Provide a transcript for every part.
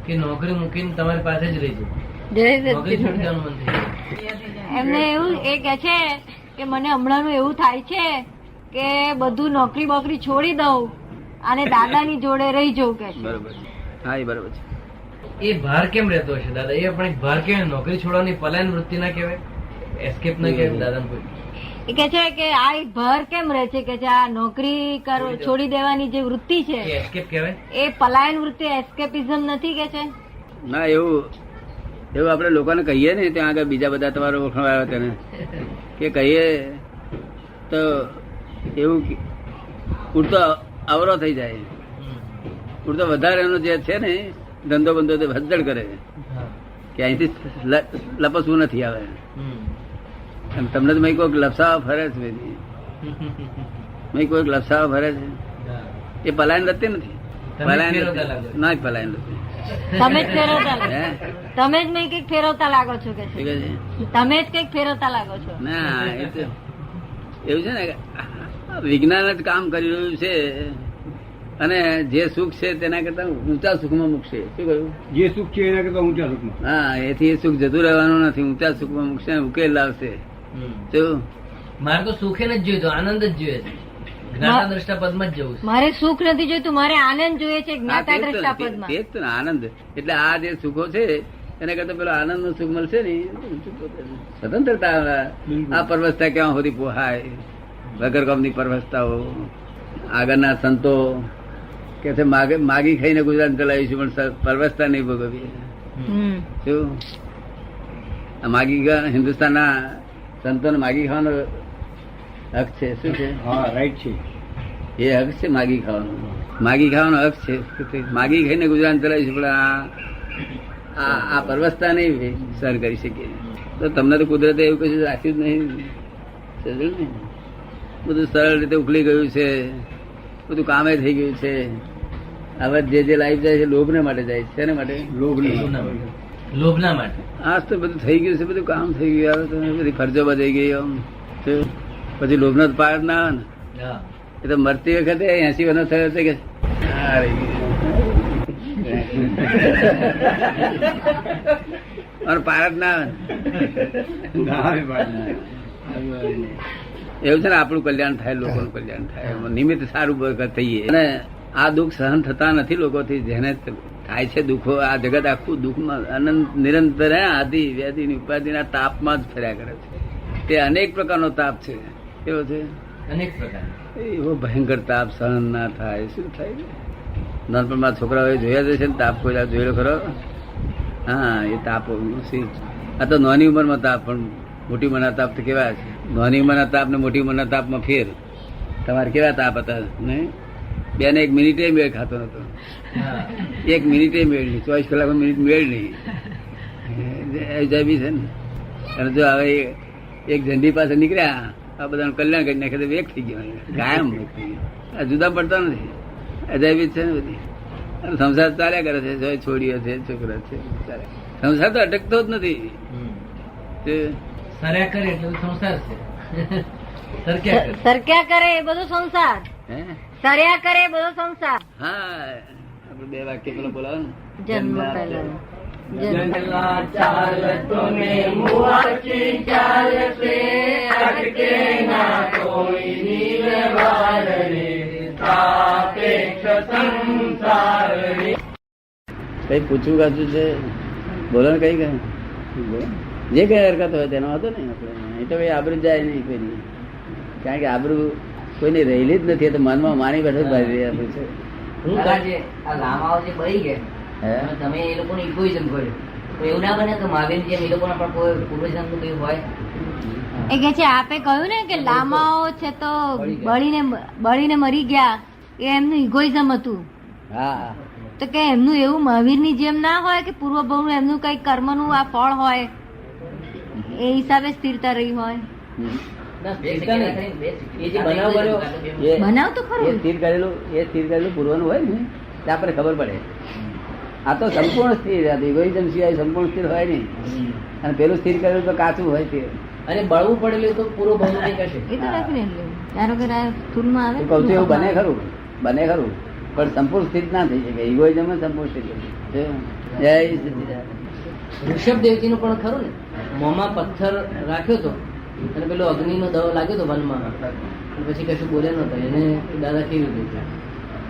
કે નોકરી મૂકીને તમારી પાસે જ રહી એમને એવું એ કે છે કે મને હમણાં એવું થાય છે કે બધું નોકરી બોકરી છોડી દઉં અને દાદાની જોડે રહી જવું કે છે. બરોબર. હા, એ બરોબર છે. એ ભાર કેમ રહેતો હશે દાદા? એ આપણે ભાર કેમ? નોકરી છોડવાની પલાયન વૃત્તિ ના કહેવાય? એસ્કેપ ના કહેવાય દાદા? કોઈ એ કે છે કે આ એક ભાર કેમ રહે છે કે આ નોકરી છોડી દેવાની જે વૃત્તિ છે એસ્કેપ કહેવાય? એ પલાયન વૃત્તિ એસ્કેપિઝમ નથી કે છે? ના, એવું આપણે લોકોને કહીએ ને ત્યાં આગળ બીજા બધા તમારો ઓળખાણ આવ્યો તેને કે કહીએ તો એવું ઉડતો અવરો થઈ જાય. ઉડતો વધારે એનો જે છે ને ધંધો બંધો તે ભજ્જડ કરે કે અહીંથી લપસવું નથી આવે. તમને તો મેં કોઈક લપસાવા ફરે છે, મેં કોઈક લપસાવા ફરે છે. એ પલાયન રત્તી નથી. પલાયન ના, પલાયન નથી. તમે જ ફેરવતા તમે જ મેં કઈક ફેરવતા લાગો છો કે છે? તમે જ કઈક ફેરવતા લાગો છો. ના, એ તો એવું છે ને વિજ્ઞાન જ કામ કરી રહ્યું છે અને જે સુખ છે તેના કરતા ઊંચા સુખમાં મૂકશે. શું કહ્યું? જે સુખ છે એના કરતા ઊંચા સુખમાં. હા, એથી એ સુખ જતું રહેવાનું નથી. ઊંચા સુખમાં મૂકશે, ઉકેલ લાવશે. શું? મારે તો સુખે જ જોઈએ, આનંદ જ જોઈએ છે. જ્ઞાતા દ્રષ્ટા પદમાં જ જવું છે. મારે સુખ નથી જોઈતું, મારે આનંદ જોઈએ છે. જ્ઞાતા દ્રષ્ટા પદમાં તે જ આનંદ. એટલે આ જે સુખો છે એના કરતા પેલો આનંદ નું સુખ મળશે ને સ્વતંત્રતા. આ પરવસતા ક્યાં સુધી પોહાય? વગર કામની પરવસતાઓ. આગળના સંતો કે છે માગી ખાઈને ગુજરાત ચલાવીશું પણ પરવસતા નહીં ભોગવીએ. શું માગી હિન્દુસ્તાનના સંતોને માગી ખાવાનો હક છે? શું છે? હા, રાઈટ છે. એ હક છે માગી ખાવાનો. માગી ખાવાનો હક છે. માગી ખાઈને ગુજરાત ચલાવીશું પણ આ પરવસતા નહીં સર કરી શકીએ. તો તમને તો કુદરતે એવું કશું રાખ્યું જ નહીં. બધું સરળ રીતે ઉકલી ગયું છે, બધું કામે થઈ ગયું છે. હવે જે લાઈફ જાય છે લોભને માટે જાય છે. શેને માટે? લોભના માટે. આજ તો બધું થઈ ગયું છે, બધું કામ થઈ ગયું. હવે તો બધી ફરજો બજાઈ ગઈ. આમ પછી લોભનો જ પાર ના આવે ને. એ તો મરતી વખતે 80 વર્ષ થયો છે કે પાર જ ના આવે. એવું છે ને, આપણું કલ્યાણ થાય, લોકોનું કલ્યાણ થાય, નિમિત્ત સારું થઈએ. અને આ દુઃખ સહન થતા નથી લોકોથી. જેને થાય છે દુઃખો, આ જગત આખું દુઃખમાં અનંત નિરંતર આદિ વ્યાધિની ઉપાધિના તાપમાં જ ફર્યા કરે છે. તે અનેક પ્રકારનો તાપ છે. કેવો છે? અનેક પ્રકાર. એવો ભયંકર તાપ સહન ના થાય. શું થાય? નાનપણમાં છોકરાઓ જોયા છે ને તાપ? કોઈ જોયેલો ખરો? હા, એ તાપ. આ તો નાની ઉંમરમાં તાપ, પણ મોટી ઉંમરના તાપ તો કેવા છે? નાની ઉંમરના તાપ ને મોટી ઉંમરના તાપમાં ફેર. તમારે કેવા તાપ હતા? નહીં, બેને 1 મિનિટે મેળ ખાતો નતો. 1 મિનિટે મેળ નહીં. 24 કલાકમાં મિનિટ મેળ નહીં. છે ને. અને જો હવે એક ઝંડી પાસે નીકળ્યા, આ બધાનું કલ્યાણ કરી નાખે તો વેગ થઈ ગયો, કાયમ વેગ થઈ ગયો. આ જુદા પડતા નથી. અજાયબી છે ને બધી. સંસાર ચાલ્યા કરે છે. છોડીઓ છે, છોકરા છે, સંસાર તો અટકતો જ નથી. સરક્યા કરે એટલે સંસાર છે. સરક્યા કરે એ બધો સંસાર. સરયા કરે એ બધો સંસાર. હા, આપણે 2 વાક્ય પેલો બોલાવો ને. જન્મ પહેલા કઈ પૂછવું કાચું છે? બોલો ને. કઈ જે કઈ હરકત હોય તેનો હતો ને આપણે. એ તો કઈ આબરૂ જાય નહીં કોઈ. કારણ કે આબરૂ કોઈને રહેલી જ નથી. તો મનમાં માની બેઠો ભાઈ આબરૂ છે. આ લામાઓ જે બળી ગયા, તમે એ લોકોને ઇગોઇઝમ કર્યું, તો એવું ના બને કે મહાવીર જેમ એ લોકોના પણ કોઈ પૂર્વજન્મ નું કઈ હોય? એ કે છે આપે કહ્યું ને કે લામાઓ છે તો બળીને મરી ગયા, એ એમનું ઇગોઇઝમ હતું. હા, તો કે એમનું એવું મહાવીરની જેમ ના હોય કે પૂર્વભાવનું એમનું કઈ કર્મનું આ ફળ હોય, એ હિસાબે સ્થિરતા રહી હોય. બનાવ તો ખરું. એ સ્થિર કરેલું પૂર્વનું હોય ને તે આપણે ખબર પડે. આ તો સંપૂર્ણ સ્થિર હતું. ઇગોઇઝમ સિવાય સંપૂર્ણ સ્થિર હોય નહીં. અને પેલું સ્થિર કરેલું તો કાચું હોય તે. અને બળવું પડેલું તો પૂરો ભાવ નહીં કરશે. એ તો ડેફિનેટલી ધારો કે સ્થૂળમાં આવે. કહું છું એવું બને ખરું. બને ખરું. પણ સંપૂર્ણ સ્થિત ના થઈ શકે. ઇગોઇઝમ સંપૂર્ણ સ્થિત છે. જય સચ્ચિદાનંદ. ઋષભદેવજી નું પણ ખરું ને, મોંમાં પથ્થર રાખ્યો હતો અને પેલો અગ્નિ નો દવ લાગ્યો હતો વનમાં, અને પછી કશું બોલ્યા નતા. એને દાદા કેવી રીતે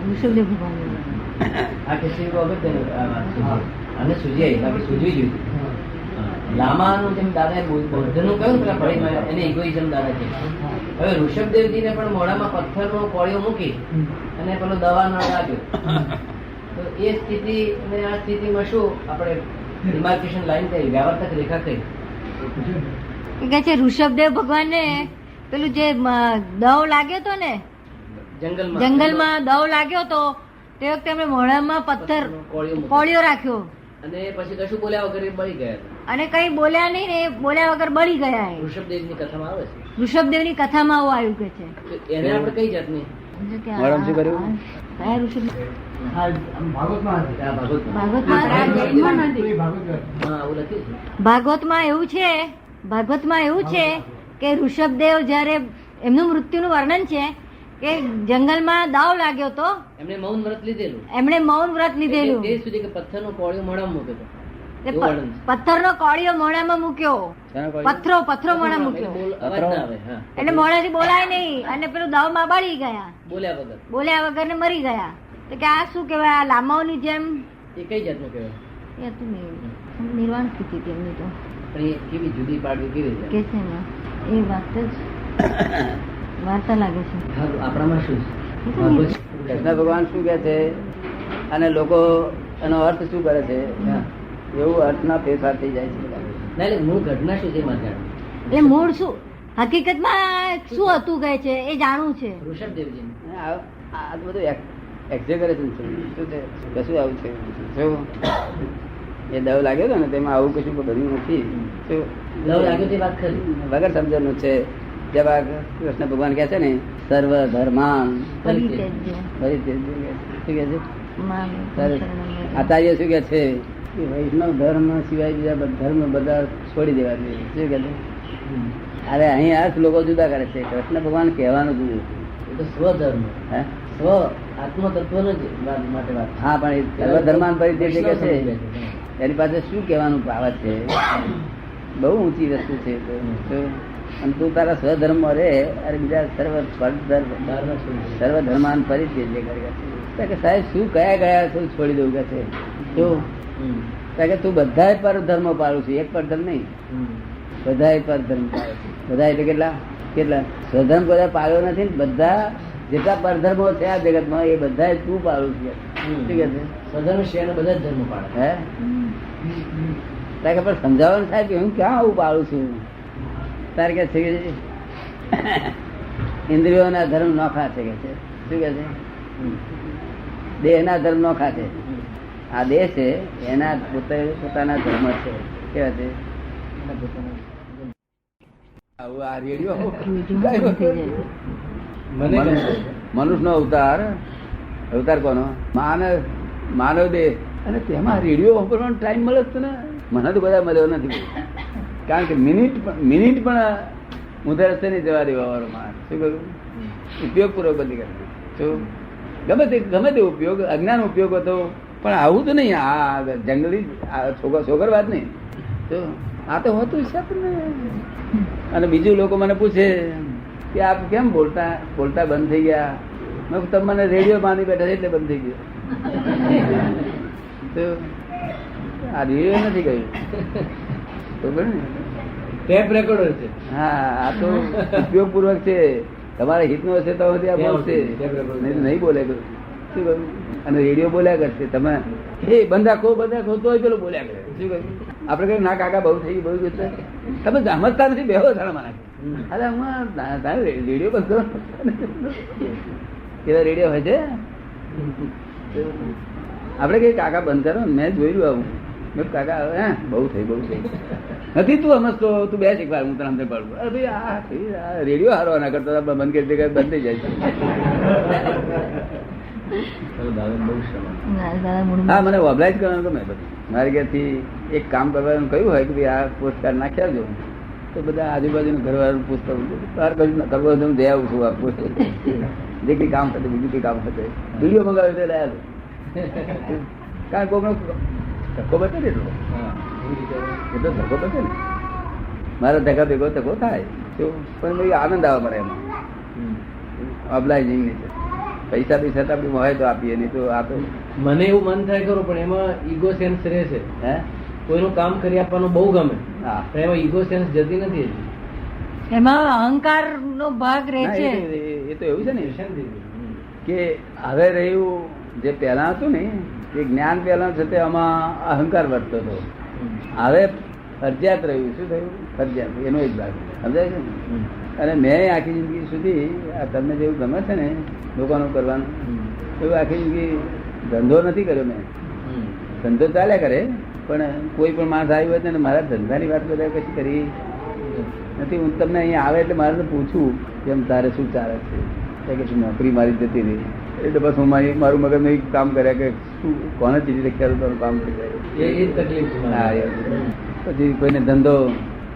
ઋષભદેવ ભગવાન આ કેસરી વખત અને સૂજી આવી, બાકી સૂજવી જોઈએ. લામાનું જેમ દાદાએ બૌદ્ધનું કહ્યું પેલા ફળીમાં, એને ઇગોઇઝમ દાદા છે. હવે ઋષભદેવજીને પણ મોઢામાં પથ્થરનો કોળિયો મૂકી અને પેલો દવા ન લાગ્યો, તો એ સ્થિતિ અને આ સ્થિતિમાં શું આપણે ડિમાર્કેશન લાઈન કરી, વ્યાવર્તક રેખા કરી? એ કહે છે ઋષભદેવ ભગવાનને પેલું જે દવ લાગ્યો હતો ને જંગલમાં દવ લાગ્યો હતો તે વખતે એમણે મોઢામાં પથ્થર કોળિયો રાખ્યો અને પછી કશું બોલ્યા વગર એ બળી ગયા. અને કઈ બોલ્યા નહીં ને, એ બોલ્યા વગર બળી ગયા. એ ઋષભદેવની કથામાં આવે છે. ઋષભદેવની કથામાં આવું આવ્યું કે છે. તો એને આપણે કઈ જાતની મોઢામાં શું કર્યું? કયા ઋષભ ભાગવતમાં ભાગવતમાં એવું છે, ભાગવતમાં એવું છે કે ઋષભદેવ જયારે એમનું મૃત્યુનું વર્ણન છે કે જંગલમાં દાવ લાગ્યો હતો, એમણે મૌન વ્રત લીધેલું. એમણે મૌન વ્રત લીધેલું. તે સુધી કે પથ્થરનો કોળિયો મોઢામાં મૂક્યો હતો. પથ્થરનો કોળિયો મોઢામાં મૂક્યો, પથ્થરો મોઢામાં મૂક્યો, અવાજ ના આવે. હા, એટલે મોઢાથી બોલાય નહીં, અને પેલું દાવમાં બળી ગયા, બોલ્યા બોલ્યા વગર. વગર ને મરી ગયા. તો કે આ શું કેવાય? આ લામાઓની જેમ એ કઈ જાતનું કહેવાય? એ હતું નિર્વાણ સ્થિતિ હતી એમની. તો પણ એ કેવી જુદી પાડવી કેવી રીતે? કે છે ને એ વાત જ વાર્તા લાગે છે. આપણામાં શું કૃષ્ણ ભગવાન શું કે છે અને લોકો એનો અર્થ શું કરે છે, એવું અર્થના ફેરફાર થઈ જાય છે. મૂળ ઘટના શું છે મારે? એ મૂળ શું હકીકતમાં શું હતું કહે છે એ જાણવું છે. ઋષભદેવજી આ બધું એક્ઝેગરેશન છે. શું છે? કશું આવું છે શું? એ દવ લાગ્યો હતો ને તેમાં આવું કશું બધું નથી. શું લવ લાગ્યો તે વાત ખરી, વગર સમજણનું છે. જેવા કૃષ્ણ ભગવાન કહે છે ને સર્વ ધર્માન પરિત્યજ્ય આચાર્ય શું કે છે કે વૈષ્ણવ ધર્મ સિવાય બીજા ધર્મ બધા છોડી દેવા જોઈએ. શું કે છે? અરે અહીં અર્થ લોકો જુદા કરે છે. કૃષ્ણ ભગવાન કહેવાનું જુદું. એ તો સ્વધર્મ, હે સ્વ આત્મ તત્વ માટે વાત. હા, પણ એ સર્વ ધર્માન પરિત્યજ્ય કે છે એની પાસે શું કહેવાનું પાવત છે? બહુ ઊંચી વસ્તુ છે. અને તું તારા સ્વધર્મ રે અરે બીજા સર્વ ધર્માન પરિત્યજ્ય કરે કે સાહેબ શું કયા શું છોડી દઉં કે છે? શું કે તું બધા પર ધર્મ પાડું છું, એક પર ધર્મ નહીં, બધા પર ધર્મ પાડે છે. બધા એટલે કેટલા સ્વધર્મ બધા પાડ્યો નથી ને, બધા જેટલા પરધર્મો છે આ જગતમાં એ બધા તું પાડું છું. શું કે છે? સ્વધર્મ શિવાય બધા જ ધર્મ પાડે. હે તારે પણ સમજાવવાનું સાહેબ કે હું ક્યાં આવું પાડું છું? તારે કે છે ઇન્દ્રિયોના ધર્મ નોખા છે કે છે. શું કે છે? દેહના ધર્મ નોખા છે. આ દેહ છે એના પોતાના ધર્મ છે. કેવા છે? આવું આ રેડિયો મનુષ્ય નો અવતાર કોનો? માનવ દેહ. અને તેમાં રેડિયો વાપરવાનો ટાઈમ મળે છે ને? મને તો બધા મળ્યો નથી. કારણ કે મિનિટ પણ ઊંધા રસ્તે નહીં જવા દેવા વાળો માણસ. શું કહ્યું? ઉપયોગ પૂર્વક બધી કરે. શું ગમે તે ઉપયોગ, અજ્ઞાન ઉપયોગ હતો, પણ આવું તો નહીં. આ જંગલી છોકર વાત નહીં. તો આ તો હોતું છે ને. અને બીજું લોકો મને પૂછે કે આપ કેમ બોલતા બંધ થઈ ગયા? મેં તમે મને રેડિયો માની બેઠા છે એટલે બંધ થઈ ગયો. તો આ રેડિયો નથી ગયું. ટેપ રેકોર્ડર છે. હા, આ તો ઉપયોગ પૂર્વક છે. તમારે હિત નો હશે તો બોલશે, નહીં બોલે. શું કહ્યું? અને રેડિયો બોલ્યા કરશે. તમે એ બંધ રાખો તોય પેલો બોલ્યા કરે. શું કહ્યું? આપડે કહ્યું ના કાકા બહુ થઈ ગયું, બહુ તમે સમજતા નથી. બેહો સારા મને અરે રેડિયો બંધ કરો. કેવા રેડિયો હોય છે? આપડે કઈ કાકા બંધ કરો. મેં જોયું આવું. કાકા હે બહુ થઈ નથી. તું સમજતો, તું બે એક વાર હું તને અંદર પાડું. અરે ભાઈ આ રેડિયો હારો ના કરતો બંધ કરી દે, બંધ થઈ જાય છે. હા, મને ઓબ્લાઇઝ કરવાનું ગમે બધું. મારે ઘેરથી એક કામ કરવાનું કહ્યું હોય કે ભાઈ આ પોસ્ટ કાર્ડ નાખ્યા આવજો, તો બધા આજુબાજુનું ઘરવાળાનું પૂછતા તાર કશું કરવું હું જઈ આવું છું. આ પોસ્ટ જે કઈ કામ થતું બીજું કઈ કામ થતું વિડીયો મંગાવ્યો તો લાયેલો કારણ કોઈનો ધક્કો બચે ને એટલો ધક્કો બચે ને મારા ધક્કા ભેગો ધક્કો થાય પણ આનંદ આવે મને એમાં ઓબ્લાઇઝિંગ નહીં પૈસા પૈસા તો આપણી હોય તો આપીએ નહીં તો આ તો મને એવું મન થાય ખરું પણ એમાં ઈગો સેન્સ રહે છે. હે કોઈનું કામ કરી આપવાનું બહુ ગમે હા પણ એમાં ઈગો સેન્સ જતી નથી. એમાં અહંકાર નો ભાગ રહે ના, છે. એ તો એવું છે ને કે હવે રહ્યું જે પહેલા હતું ને એ જ્ઞાન પહેલા છે તે આમાં અહંકાર વધતો હતો. હવે ફરજિયાત રહ્યું. શું થયું? ફરજિયાત એનો એક ભાગ સમજાય છે ને. અને મેં આખી જિંદગી સુધી આ તમને જેવું ગમે છે ને લોકોનું કરવાનું એવું આખી જિંદગી ધંધો નથી કર્યો મેં. ધંધો ચાલ્યા કરે પણ કોઈ પણ માણસ આવ્યું હોય ને મારા ધંધાની વાત બધા કશી કરી નથી. હું તમને અહીંયા આવે એટલે મારે તો પૂછું કે એમ તારે શું ચાલે છે કે નોકરી મારી જતી રહી એટલે બસ હું મારું મગજ નહીં કામ કર્યા કે શું કોને ચીજી લખ્યા તારું કામ થઈ જાય. એ જ તકલીફ છે. હા પછી કોઈને ધંધો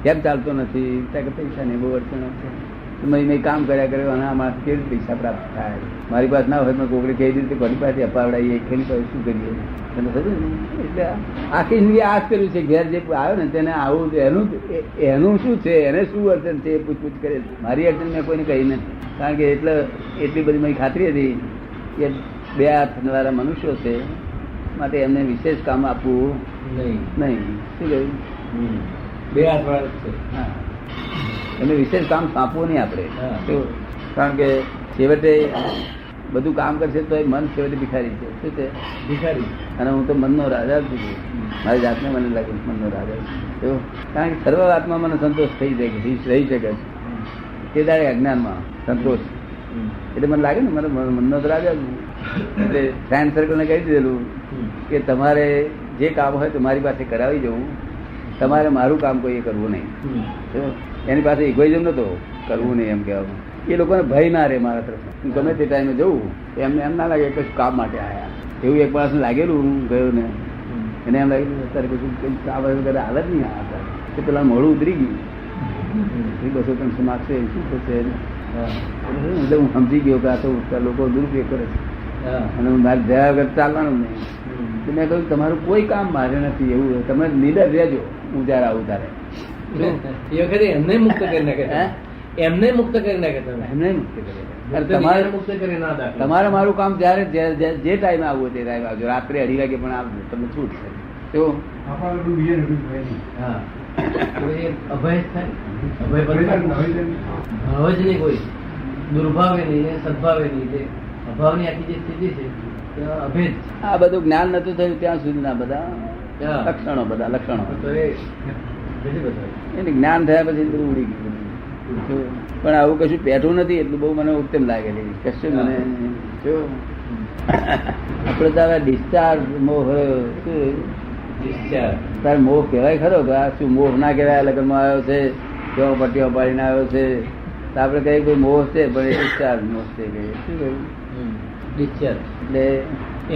કેમ ચાલતો નથી ત્યાં કે પૈસા નહીં બહુ અડચણ છે. મેં કામ કર્યા કર્યો અને આમાં કેવી પૈસા પ્રાપ્ત થાય મારી પાસે ના હોય મેં કોકડી કઈ રીતે કોની પાસે અપાવડાવીએ ખેલી પાસે શું કરીએ એટલે આખી જિંદગી આ જ કર્યું છે. ઘેર જે આવ્યો ને તેને આવું એનું શું છે એને શું અડચણ છે એ પૂછપૂછ કરે. મારી અડચણ મેં કોઈને કહી નથી કારણ કે એટલી બધી મારી ખાતરી હતી કે 2 હાથવાળા મનુષ્યો છે માટે એમને વિશેષ કામ આપવું નહીં. શું કહ્યું? 2 હાથવાળા છે. હા એમને વિશેષ કામ સોંપવું નહીં આપણે. હા. કારણ કે છેવટે બધું કામ કરશે તો એ મન છેવટે ભિખારી છે. શું છે? ભિખારી. અને હું તો મનનો રાજા જ છું. મારી જાતને મને લાગે મનનો રાજા છું. કારણ કે સર્વ આત્મા મને સંતોષ થઈ જાય કે રહી શકે છે તે દાડે અજ્ઞાનમાં સંતોષ એટલે મને લાગે ને મને મનનો તો રાજા છું. એટલે ફ્રેન્ડ સર્કલને કહી દીધેલું કે તમારે જે કામ હોય તો મારી પાસે કરાવી જવું, તમારે મારું કામ કોઈ કરવું નહીં. એની પાસે ઇગોઇઝમ નતો કરવું નહીં એમ કહેવાનું. એ લોકોને ભય ના રહે મારા તરફ. હું ગમે તે ટાઈમે જવું એમને એમ ના લાગે કશું કામ માટે આવ્યા એવું. એક માણસ લાગેલું હું ગયો ને એને એમ લાગેલું અત્યારે કશું કામ વગેરે હાલ જ નહીં આવતા કે પેલા મોડું ઉતરી ગયું 200-300 માગશે શું થશે એટલે હું સમજી ગયો કે આ તો લોકો દુરુપયોગ કરે છે અને હું મારે જયા વગર ચાલવાનું નહીં. મેં કહ્યું તમારું કોઈ કામ મારે નથી એવું તમે નીડર રહેજો હું જયારે આવું ત્યારે. એ વખતે એમને મુક્ત કરી નાખે. એમને મુક્ત કરી નાખે. એમને મુક્ત કરે. તમારે મુક્ત કરી ના દાખલ. તમારે મારું કામ જયારે જે ટાઈમે આવવું તે ટાઈમે આવજો. રાત્રે 2:30 વાગે પણ આવજો તમને છૂટ છે. તો હા અભય થાય. અભય ભાવ જ નહીં કોઈ દુર્ભાવે નહીં સદભાવે નહીં. તે અભાવની આખી જે સ્થિતિ છે અભેદ. આ બધું જ્ઞાન નતું થયું ત્યાં સુધીના બધા હા. લક્ષણો તો એ બીજી બધા એને જ્ઞાન થયા પછી બધું ઉડી ગયું. પણ આવું કશું પેઠું નથી એટલું બહુ મને ઉત્તમ લાગેલી કશું મને આપડે તો હવે ડિસ્ચાર્જ મોહ તારે મોહ કહેવાય ખરો કે આ શું મોહ ના કહેવાય. લગ્નમાં આવ્યો છે કેવો પટ્ટીઓ પાડીને આવ્યો છે તો આપડે કહીએ કોઈ મોહ છે પણ એ ડિસ્ચાર્જ મોહ છે કે શું કહ્યું ડિસ્ચાર્જ. એટલે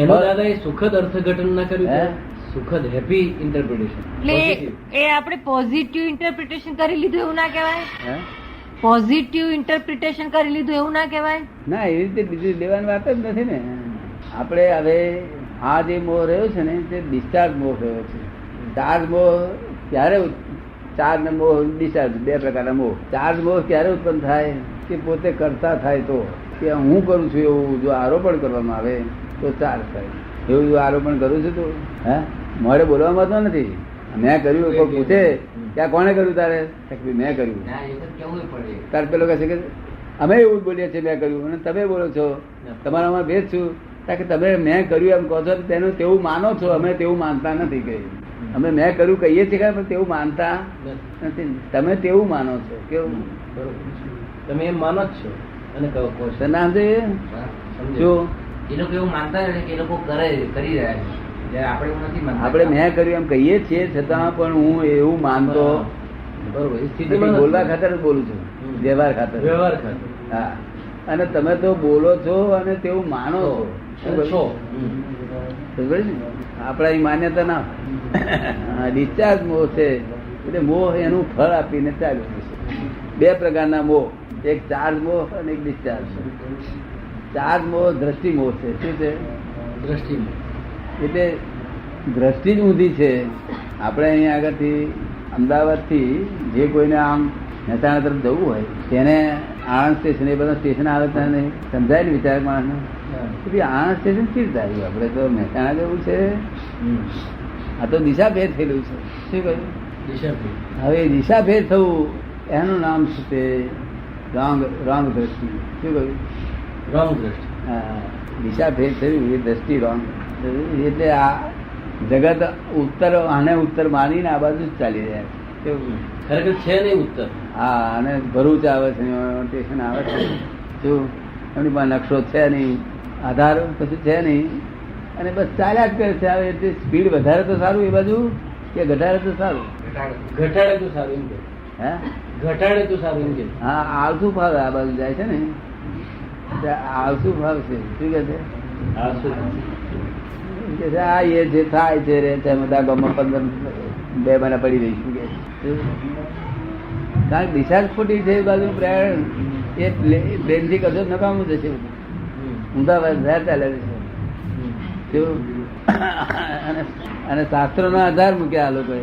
એનો દાદા એ સુખદ અર્થઘટન ના કર્યું. સુખદ હેપી ઇન્ટરપ્રિટેશન. એટલે એ આપણે પોઝિટિવ ઇન્ટરપ્રિટેશન કરી લીધું એવું ના કહેવાય? હે પોઝિટિવ ઇન્ટરપ્રિટેશન કરી લીધું એવું ના કહેવાય? ના એવી રીતે બીજું લેવાની વાત જ નથી ને. આપણે હવે આ જે મોહ રહ્યો છે ને તે ડિસ્ચાર્જ મોહ રહ્યો છે. ચાર્જ મોહ ક્યારે ચાર્જ ને મોહ ડિસ્ચાર્જ 2 પ્રકારના મોહ. ચાર્જ મોહ ક્યારે ઉત્પન્ન થાય કે પોતે કરતા થાય તો કે હું કરું છું એવું જો આરોપણ કરવામાં આવે તો ચાર્જ થાય. એવું જો આરોપણ કરું છું તો હે મોડે બોલવામાં તો નથી. મેં કર્યું કોઈ પૂછે ત્યાં કોને કર્યું તારે મેં કર્યું તાર પેલો કહે છે કે અમે એવું જ બોલીએ છીએ મેં કર્યું અને તમે બોલો છો તમારામાં ભેદ છું કે તમે મેં કર્યું એમ કહો છો તેનું તેવું માનો છો. અમે તેવું માનતા નથી કહ્યું. અમે મેં કર્યું કહીએ છીએ પણ તેવું માનતા નથી. તમે તેવું માનો છો. કેવું તમે એમ માનો જ છો અને કહો છો નામ છે શું એ લોકો એવું માનતા નથી કે એ લોકો કરી રહ્યા છે. આપણે એવું નથી માનતા. આપણે મેં કર્યું એમ કહીએ છીએ છતાં પણ હું એવું માનતો બરોબર બોલવા ખાતર જ બોલું છું. વ્યવહાર ખાતર. હા અને તમે તો બોલો છો અને તેવું માનો છો. આપડા એ માન્યતા ના ડિસ્ચાર્જ મોહ છે એટલે મોહ એનું ફળ આપીને ચાલ્યું છે. 2 પ્રકારના મોહ, એક ચાર્જ મોહ અને એક ડિસ્ચાર્જ. ચાર મોહ દ્રષ્ટિ મોહ છે. શું છે? દ્રષ્ટિમાં એટલે દ્રષ્ટિ જ ઊંધી છે. આપણે અહીંયા આગળથી અમદાવાદથી જે કોઈને આમ મહેસાણા તરફ જવું હોય તેને આણંદ સ્ટેશન એ બધા સ્ટેશન આવે ત્યાં નહીં સમજાય ને વિચાર માણસને કે આણંદ સ્ટેશન સ્થિર થાય. આપણે તો મહેસાણા જવું છે. આ તો દિશા ફેર થયેલું છે. શું કહ્યું? દિશાભેદ. હવે દિશા ફેર થવું એનું નામ શું છે? રોંગ દ્રષ્ટિ. શું કહ્યું? રોંગ દ્રષ્ટિ. દિશા ફેર થયું એ દ્રષ્ટિ રોંગ. એટલે આ જગત ઉત્તર આને ઉત્તર માનીને આ બાજુ જ ચાલી રહ્યા છે. કેવું? ખરેખર છે નહીં ઉત્તર. હા, અને ભરૂચ આવે છે, સ્ટેશન આવે છે. શું એમની પાસે નકશો છે નહીં, આધાર કશું છે નહીં, અને બસ ચાલ્યા જ કરે છે. આવે એટલે સ્પીડ વધારે તો સારું એ બાજુ કે ઘટાડે તો સારું? ઘટાડે તો સારું એમ કે. હે? ઘટાડે તો સારું એમ કે. હા, આળસુ ભાવ આ બાજુ જાય છે ને, આળસુ ભાવ છે. શું કે છે? હા, શું? કે છે આ એ જે થાય છે રે છે બધા ગામમાં 15 2 મહિના પડી રહીશું કે. કારણ કે દિશા જ ખોટી છે. એ બાજુ પ્રયાણ એ પ્લેન થી કશો નકામું જશે. ઊંધા વધારે ચાલે છે. અને શાસ્ત્રો નો આધાર મૂક્યા આ લોકોએ.